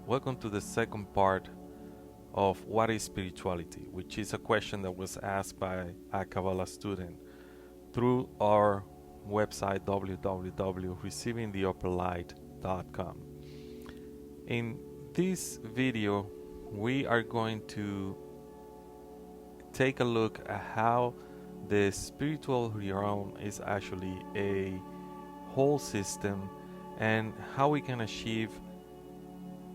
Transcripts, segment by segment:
Welcome to the second part of what is spirituality, which is a question that was asked by a Kabbalah student through our website www.receivingtheupperlight.com. In this video, we are going to take a look at how the spiritual realm is actually a whole system and how we can achieve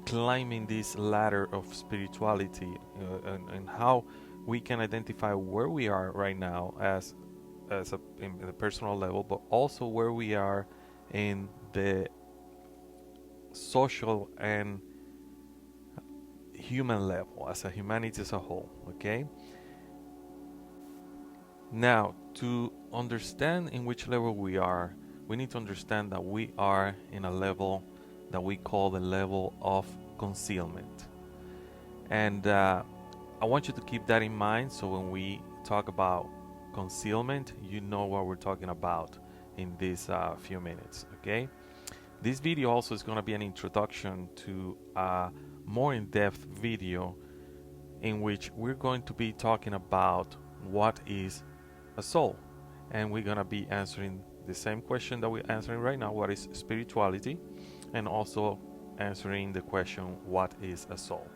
climbing this ladder of spirituality and how we can identify where we are right now in the personal level, but also where we are in the social and human level as a humanity as a whole. Okay, now to understand in which level we are, we need to understand that we are in a level that we call the level of concealment. And I want you to keep that in mind, so when we talk about concealment, you know what we're talking about in these few minutes. Okay, this video also is going to be an introduction to a more in-depth video in which we're going to be talking about what is a soul, and we're going to be answering the same question that we're answering right now: what is spirituality? And also answering the question, what is a soul?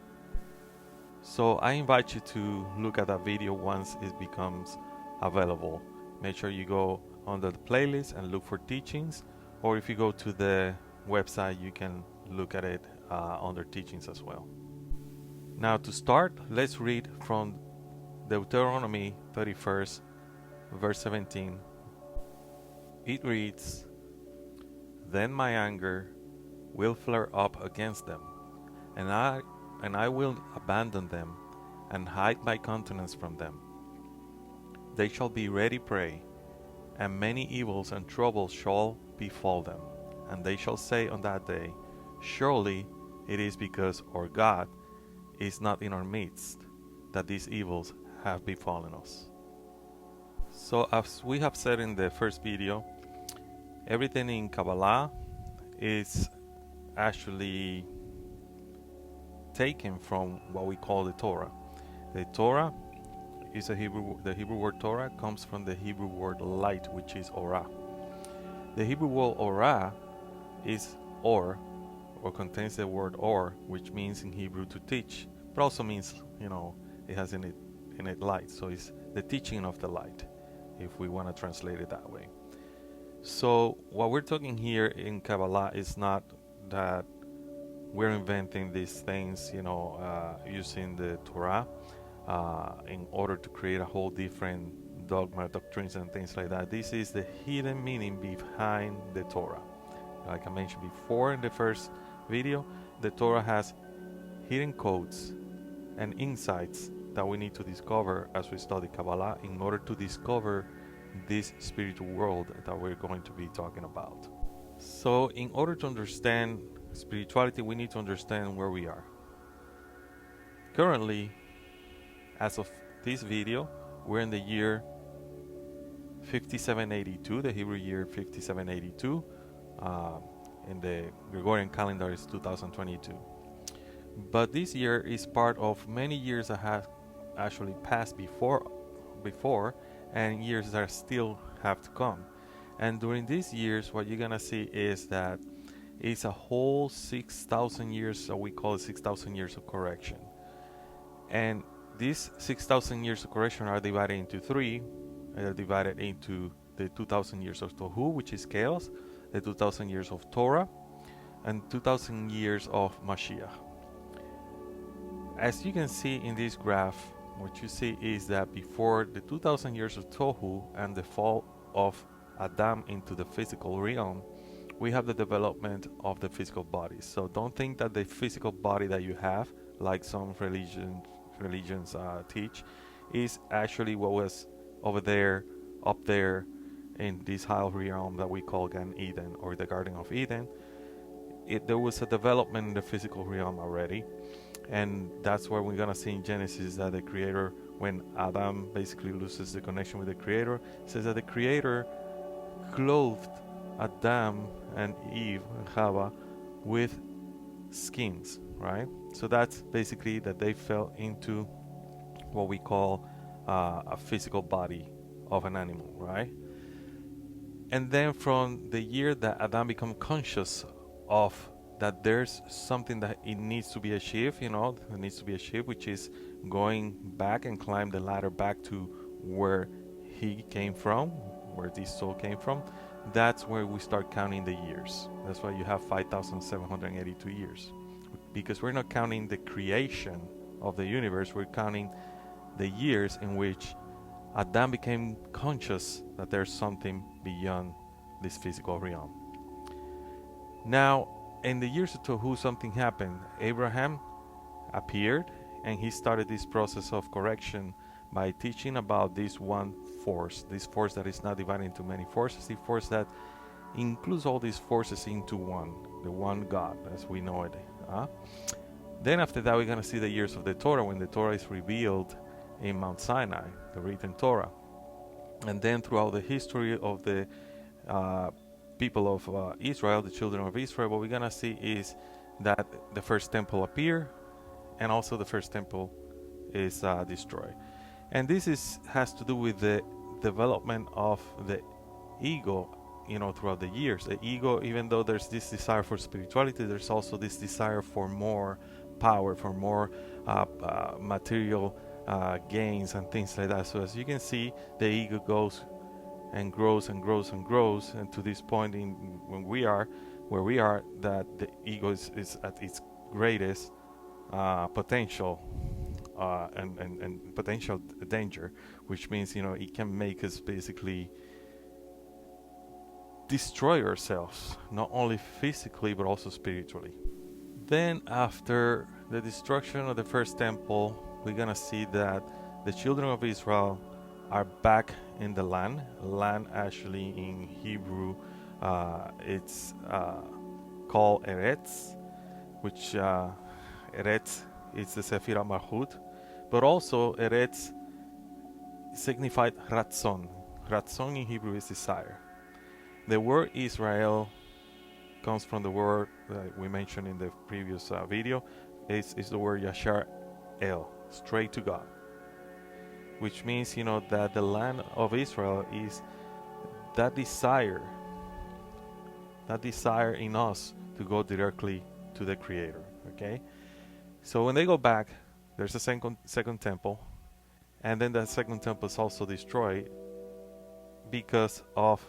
So I invite you to look at that video once it becomes available. Make sure you go under the playlist and look for teachings, or if you go to the website, you can look at it under teachings as well. Now to start, let's read from Deuteronomy 31st, verse 17. It reads, "Then my anger will flare up against them, and I will abandon them and hide my countenance from them. They shall be ready prey, and many evils and troubles shall befall them. And they shall say on that day, Surely it is because our God is not in our midst that these evils have befallen us." So as we have said in the first video, everything in Kabbalah is actually taken from what we call the Torah. The Torah is the Hebrew word Torah comes from the Hebrew word light, which is orah. The Hebrew word orah is or contains the word or, which means in Hebrew to teach, but also means, it has in it light. So it's the teaching of the light, if we want to translate it that way. So what we're talking here in Kabbalah is not that we're inventing these things, using the Torah in order to create a whole different dogma, doctrines, and things like that. This is the hidden meaning behind the Torah. Like I mentioned before in the first video, the Torah has hidden codes and insights that we need to discover as we study Kabbalah in order to discover this spiritual world that we're going to be talking about. So in order to understand spirituality, we need to understand where we are. Currently, as of this video, we're in the year 5782, the Hebrew year 5782. In the Gregorian calendar is 2022. But this year is part of many years that have actually passed before, and years that still have to come. And during these years, what you're gonna see is that it's a whole 6,000 years, so we call it 6,000 years of correction. And these 6,000 years of correction are divided into three. They're divided into the 2,000 years of Tohu, which is chaos, the 2,000 years of Torah, and 2,000 years of Mashiach. As you can see in this graph, what you see is that before the 2,000 years of Tohu and the fall of Adam into the physical realm, we have the development of the physical body. So don't think that the physical body that you have, like some religions teach, is actually what was over there, up there, in this high realm that we call Gan Eden, or the Garden of Eden. There was a development in the physical realm already, and that's where we're gonna see in Genesis that the Creator, when Adam basically loses the connection with the Creator, says that the Creator clothed Adam and Eve and Chava with skins, right? So that's basically that they fell into what we call a physical body of an animal, right? And then from the year that Adam become conscious of that there's something that it needs to be achieved, that needs to be achieved, which is going back and climb the ladder back to where he came from, where this soul came from. That's where we start counting the years. That's why you have 5,782 years, because we're not counting the creation of the universe, we're counting the years in which Adam became conscious that there's something beyond this physical realm. Now, in the years to who something happened, Abraham appeared and he started this process of correction by teaching about this one force, this force that is not divided into many forces, the force that includes all these forces into one, the one God as we know it. Then after that, we're going to see the years of the Torah, when the Torah is revealed in Mount Sinai, the written Torah. And then throughout the history of the people of Israel, the children of Israel, what we're going to see is that the first temple appear, and also the first temple is destroyed. And this has to do with the development of the ego, throughout the years. The ego, even though there's this desire for spirituality, there's also this desire for more power, for more material gains and things like that. So as you can see, the ego goes and grows and grows and grows, and to this point where we are, that the ego is at its greatest potential and potential danger, which means it can make us basically destroy ourselves, not only physically but also spiritually. Then after the destruction of the first temple, we're gonna see that the children of Israel are back in the land. Land actually in Hebrew, it's called Eretz, which Eretz is the Sephirah Malchut, but also Eretz signified Ratzon. Ratzon in Hebrew is desire. The word Israel comes from the word that we mentioned in the previous video. Is the word Yashar El, straight to God, which means that the land of Israel is that desire in us to go directly to the Creator. Okay, so when they go back, there's a second temple, and then that second temple is also destroyed because of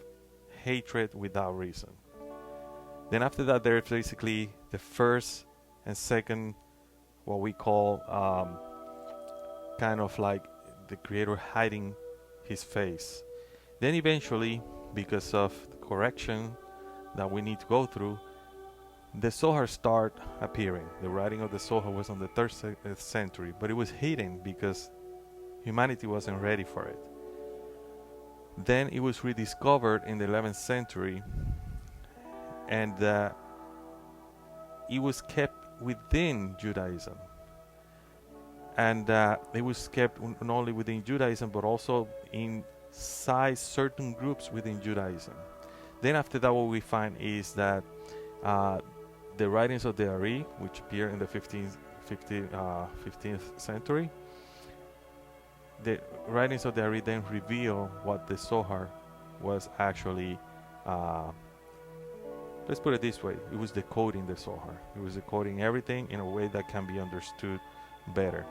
hatred without reason. Then after that, there's basically the first and second, what we call kind of like the Creator hiding his face. Then eventually, because of the correction that we need to go through, the Zohar start appearing. The writing of the Zohar was on the 3rd century, but it was hidden because humanity wasn't ready for it. Then it was rediscovered in the 11th century, and it was kept within Judaism. And it was kept not only within Judaism, but also inside certain groups within Judaism. Then after that, what we find is that the writings of the Ari, which appear in the 15th century, the writings of the Ari then reveal what the Zohar was actually, let's put it this way, it was decoding the Zohar. It was decoding everything in a way that can be understood better.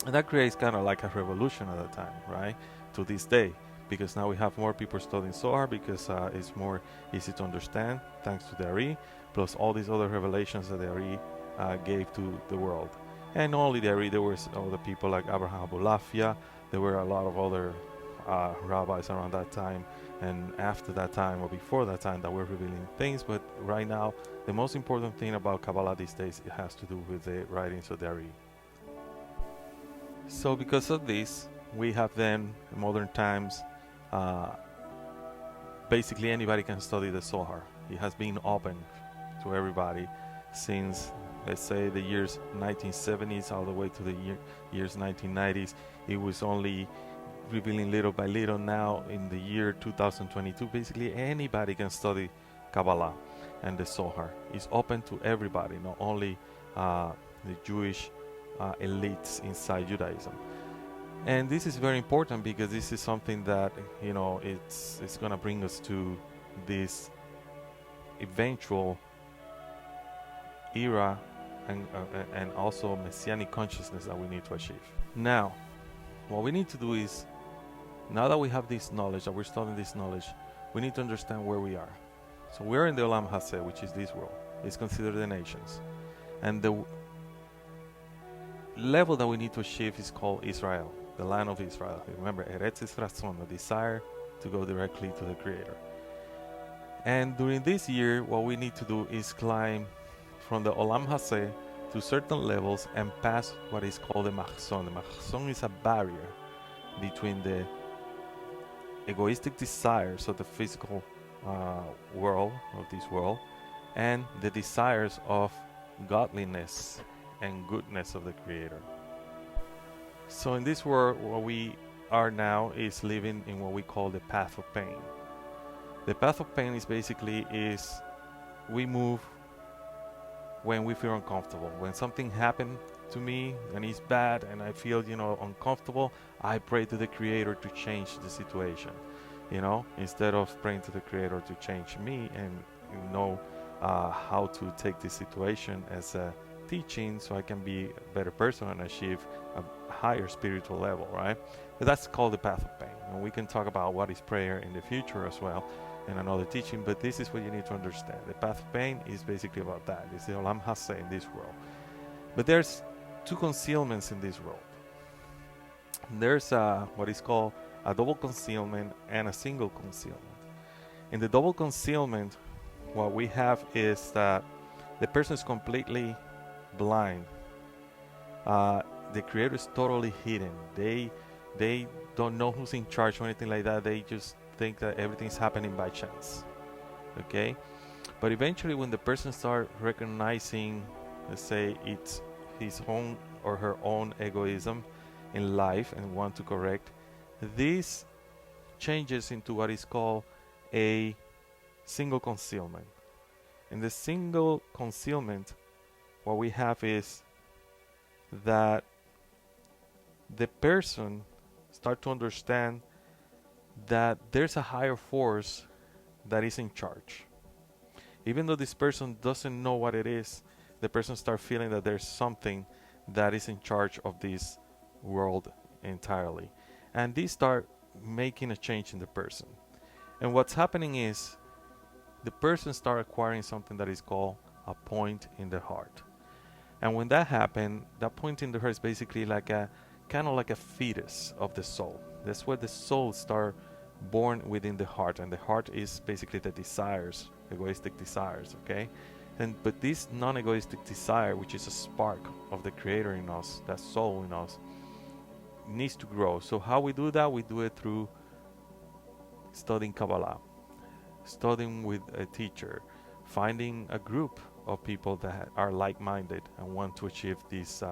And that creates kind of like a revolution at the time, right? To this day, because now we have more people studying Zohar because it's more easy to understand thanks to the Ari, plus all these other revelations that the Ari gave to the world. And not only the Ari, there were other people like Abraham Abulafia. There were a lot of other rabbis around that time and after that time or before that time that were revealing things. But right now, the most important thing about Kabbalah these days, it has to do with the writings of the Ari. So because of this, we have then, in modern times, basically anybody can study the Zohar. It has been open to everybody since, let's say, the years 1970s all the way to the years 1990s. It was only revealing little by little. Now in the year 2022, basically anybody can study Kabbalah. and the zohar. It's open to everybody, not only the Jewish elites inside Judaism. And this is very important because this is something that, it's going to bring us to this eventual era and also messianic consciousness that we need to achieve. Now, what we need to do is, now that we have this knowledge, that we're studying this knowledge, we need to understand where we are. So we're in the Olam Haseh, which is this world. It's considered the nations. And the level that we need to achieve is called Israel, the land of Israel. Remember, Eretz Yisrael, the desire to go directly to the Creator. And during this year, what we need to do is climb from the Olam Haseh to certain levels and pass what is called the Machzon. The Machzon is a barrier between the egoistic desires of the physical world, of this world, and the desires of godliness and goodness of the Creator. So in this world, what we are now is living in what we call the path of pain. The path of pain is basically we move when we feel uncomfortable. When something happened to me and it's bad and I feel uncomfortable, I pray to the Creator to change the situation, instead of praying to the Creator to change me and know how to take this situation as a teaching so I can be a better person and achieve a higher spiritual level, right? But that's called the path of pain, and we can talk about what is prayer in the future as well in another teaching, but this is what you need to understand. The path of pain is basically about that. It's the Olam Haseh in this world. But there's two concealments in this world. There's what is called a double concealment and a single concealment. In the double concealment, what we have is that the person is completely blind. The Creator is totally hidden. They don't know who's in charge or anything like that. They just think that everything's happening by chance. Okay? But eventually when the person starts recognizing, let's say, it's his own or her own egoism in life and want to correct, this changes into what is called a single concealment. In the single concealment, what we have is that the person start to understand that there's a higher force that is in charge. Even though this person doesn't know what it is, the person start feeling that there's something that is in charge of this world entirely. And these start making a change in the person. And what's happening is the person start acquiring something that is called a point in the heart. And when that happens, that point in the heart is basically like a kind of like a fetus of the soul. That's where the soul start born within the heart, and the heart is basically the desires, egoistic desires, okay? But this non-egoistic desire, which is a spark of the Creator in us, that soul in us, needs to grow. So how we do that? We do it through studying Kabbalah, studying with a teacher, finding a group of people that are like-minded and want to achieve this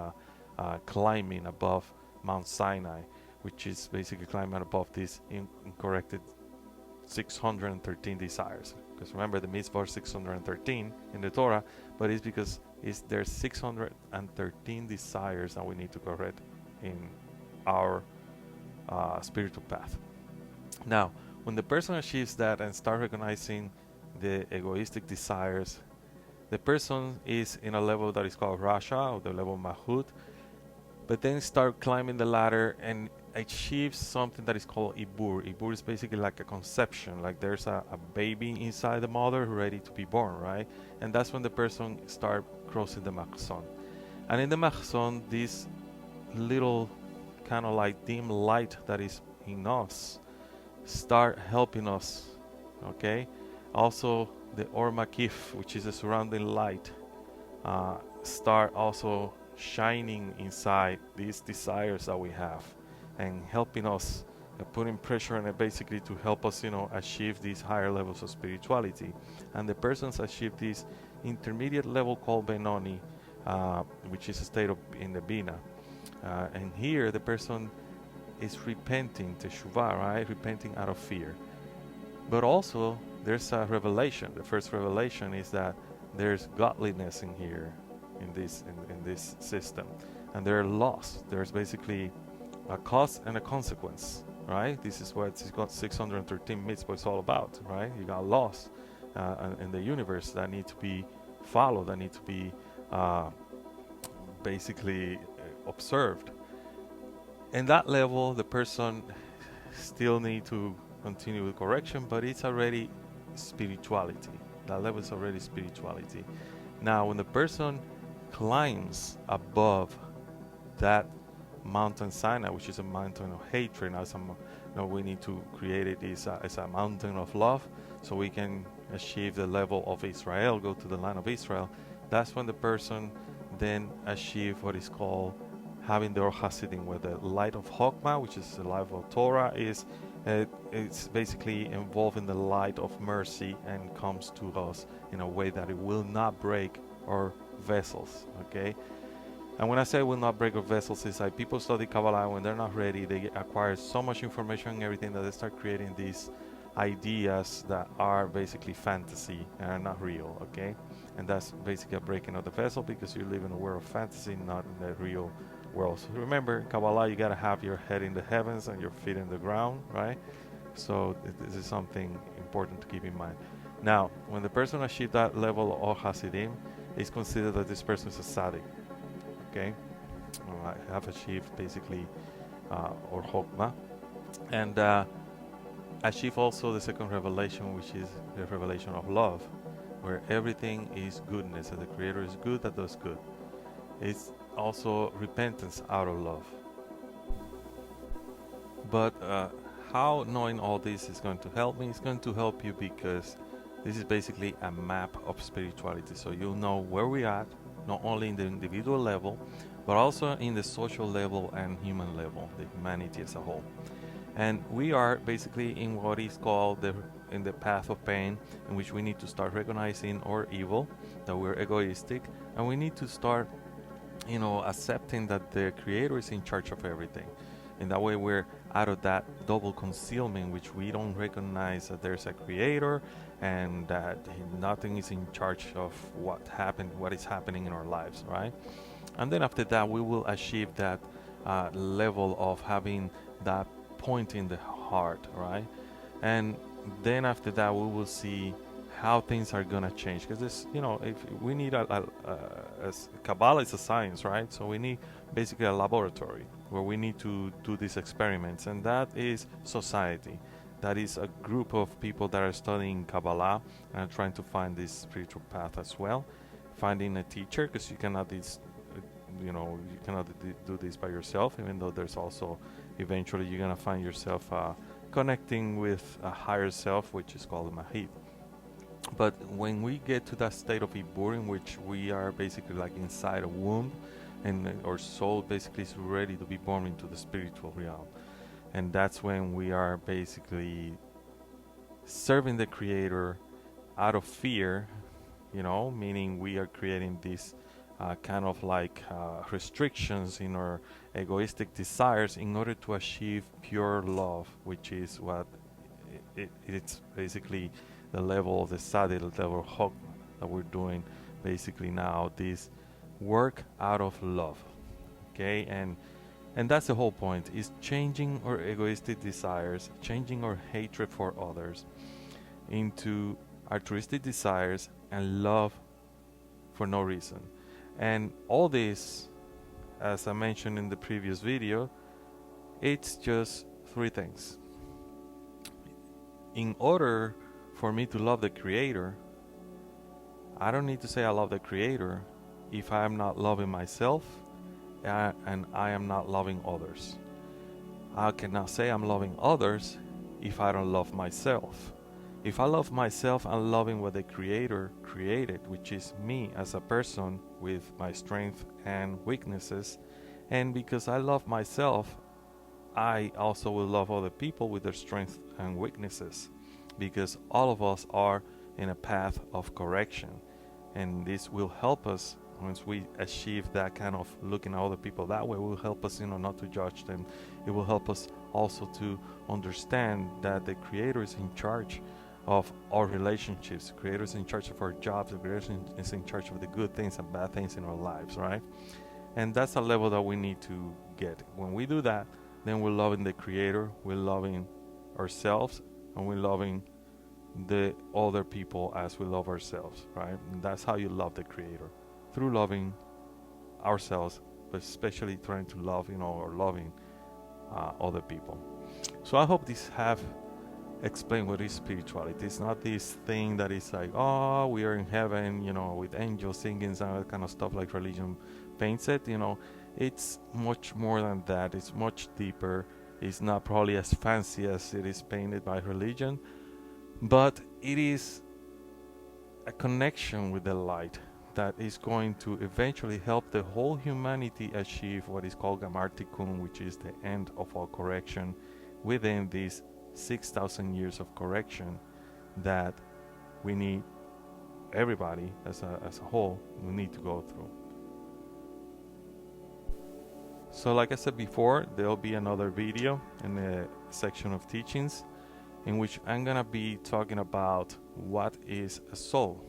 climbing above Mount Sinai, which is basically climbing above these incorrected 613 desires. Because remember, the mitzvah are 613 in the Torah, but it's because there's 613 desires that we need to correct in our spiritual path. Now, when the person achieves that and start recognizing the egoistic desires, the person is in a level that is called Rasha, or the level Mahut, but then start climbing the ladder and achieves something that is called Ibur. Ibur is basically like a conception, like there's a baby inside the mother ready to be born, right? And that's when the person start crossing the Machzon. And in the Machzon, this little kind of like dim light that is in us start helping us, okay? Also, the Or Makif, which is a surrounding light, start also shining inside these desires that we have and helping us, putting pressure on it basically to help us, achieve these higher levels of spirituality. And the persons achieve this intermediate level called Benoni, which is a state in the Bina. And here the person is repenting, teshuvah, right? Repenting out of fear. But also there's a revelation. The first revelation is that there's godliness in here, in this system, and there are laws. There's basically a cause and a consequence, right? This is what it's got 613 mitzvot is all about, right? You got laws in the universe that need to be followed, that need to be basically observed. In that level, the person still need to continue with correction, but it's already spirituality. That level is already spirituality. Now, when the person climbs above that mountain Sinai, which is a mountain of hatred, now we need to create it as a mountain of love, so we can achieve the level of Israel, go to the land of Israel. That's when the person then achieve what is called having the Or Hasidim, where the light of Chokmah, which is the light of Torah, it's basically involved in the light of mercy and comes to us in a way that it will not break our vessels, okay? And when I say will not break our vessels, it's like people study Kabbalah, when they're not ready, they acquire so much information and everything that they start creating these ideas that are basically fantasy and are not real, okay? And that's basically a breaking of the vessel, because you live in a world of fantasy, not in the real world. So remember, in Kabbalah, you gotta have your head in the heavens and your feet in the ground, right? So this is something important to keep in mind. Now, when the person achieves that level of Hasidim, it's considered that this person is a tzaddik, okay? I have achieved basically or Chokmah, and achieve also the second revelation, which is the revelation of love, where everything is goodness, and the Creator is good that does good. It's also repentance out of love. But how knowing all this is going to help me? It's going to help you because this is basically a map of spirituality. So you'll know where we are, not only in the individual level, but also in the social level and human level, the humanity as a whole. And we are basically in what is called in the path of pain, in which we need to start recognizing our evil, that we're egoistic, and we need to start accepting that the Creator is in charge of everything. And that way we're out of that double concealment, which we don't recognize that there's a Creator and that nothing is in charge of what is happening in our lives, right? And then after that, we will achieve that level of having that point in the heart, right? And then after that, we will see how things are gonna change, because this, if we need as Kabbalah is a science, right? So we need basically a laboratory where we need to do these experiments, and that is society. That is a group of people that are studying Kabbalah and are trying to find this spiritual path as well. Finding a teacher, because you cannot do this by yourself, even though there's also eventually you're gonna find yourself connecting with a higher self, which is called the Mahid. But when we get to that state of Ibur, in which we are basically like inside a womb, and our soul basically is ready to be born into the spiritual realm, and that's when we are basically serving the Creator out of fear, meaning we are creating these kind of like restrictions in our egoistic desires in order to achieve pure love, which is what it's basically the level of the Sadi, the level of Chokmah that we're doing basically now, this work out of love, okay? And that's the whole point, is changing our egoistic desires, changing our hatred for others into altruistic desires and love for no reason. And all this, as I mentioned in the previous video, it's just three things. In order for me to love the Creator, I don't need to say I love the Creator if I am not loving myself and I am not loving others. I cannot say I'm loving others if I don't love myself. If I love myself, I'm loving what the Creator created, which is me as a person with my strengths and weaknesses. And because I love myself, I also will love other people with their strengths and weaknesses, because all of us are in a path of correction. And this will help us, once we achieve that kind of looking at other people that way, will help us not to judge them. It will help us also to understand that the Creator is in charge of our relationships. The Creator is in charge of our jobs. The Creator is in charge of the good things and bad things in our lives, right? And that's a level that we need to get. When we do that, then we're loving the Creator, we're loving ourselves, and we're loving the other people as we love ourselves, right? And that's how you love the Creator, through loving ourselves, but especially trying to love, or loving other people. So I hope this have explained what is spirituality. It's not this thing that is like, oh, we are in heaven, with angels singing and that kind of stuff like religion paints it. It's much more than that. It's much deeper. It's not probably as fancy as it is painted by religion, but it is a connection with the light that is going to eventually help the whole humanity achieve what is called Gamar Tikkun, which is the end of all correction within these 6,000 years of correction that we need, everybody as a whole, we need to go through. So like I said before, there'll be another video in the section of teachings in which I'm gonna be talking about what is a soul.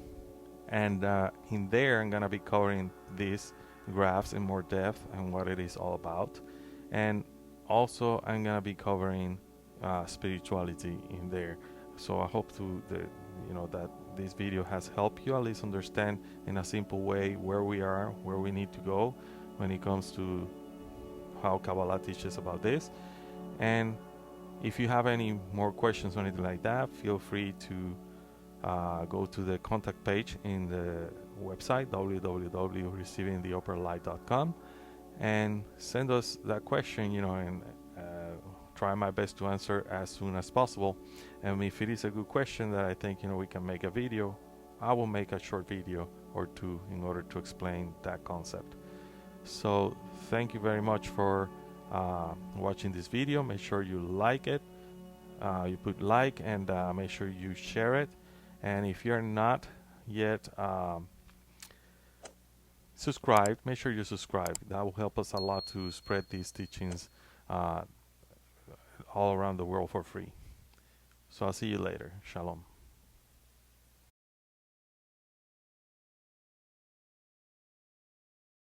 And in there, I'm going to be covering these graphs in more depth and what it is all about. And also, I'm going to be covering spirituality in there. So I hope that this video has helped you at least understand in a simple way where we are, where we need to go when it comes to how Kabbalah teaches about this. And if you have any more questions or anything like that, feel free to go to the contact page in the website www.receivingtheupperlight.com and send us that question, and try my best to answer as soon as possible. And if it is a good question that I think we can make a video, I will make a short video or two in order to explain that concept. So thank you very much for watching this video. Make sure you like it, you put like, and make sure you share it. And if you're not yet subscribed, make sure you subscribe. That will help us a lot to spread these teachings all around the world for free. So I'll see you later. Shalom.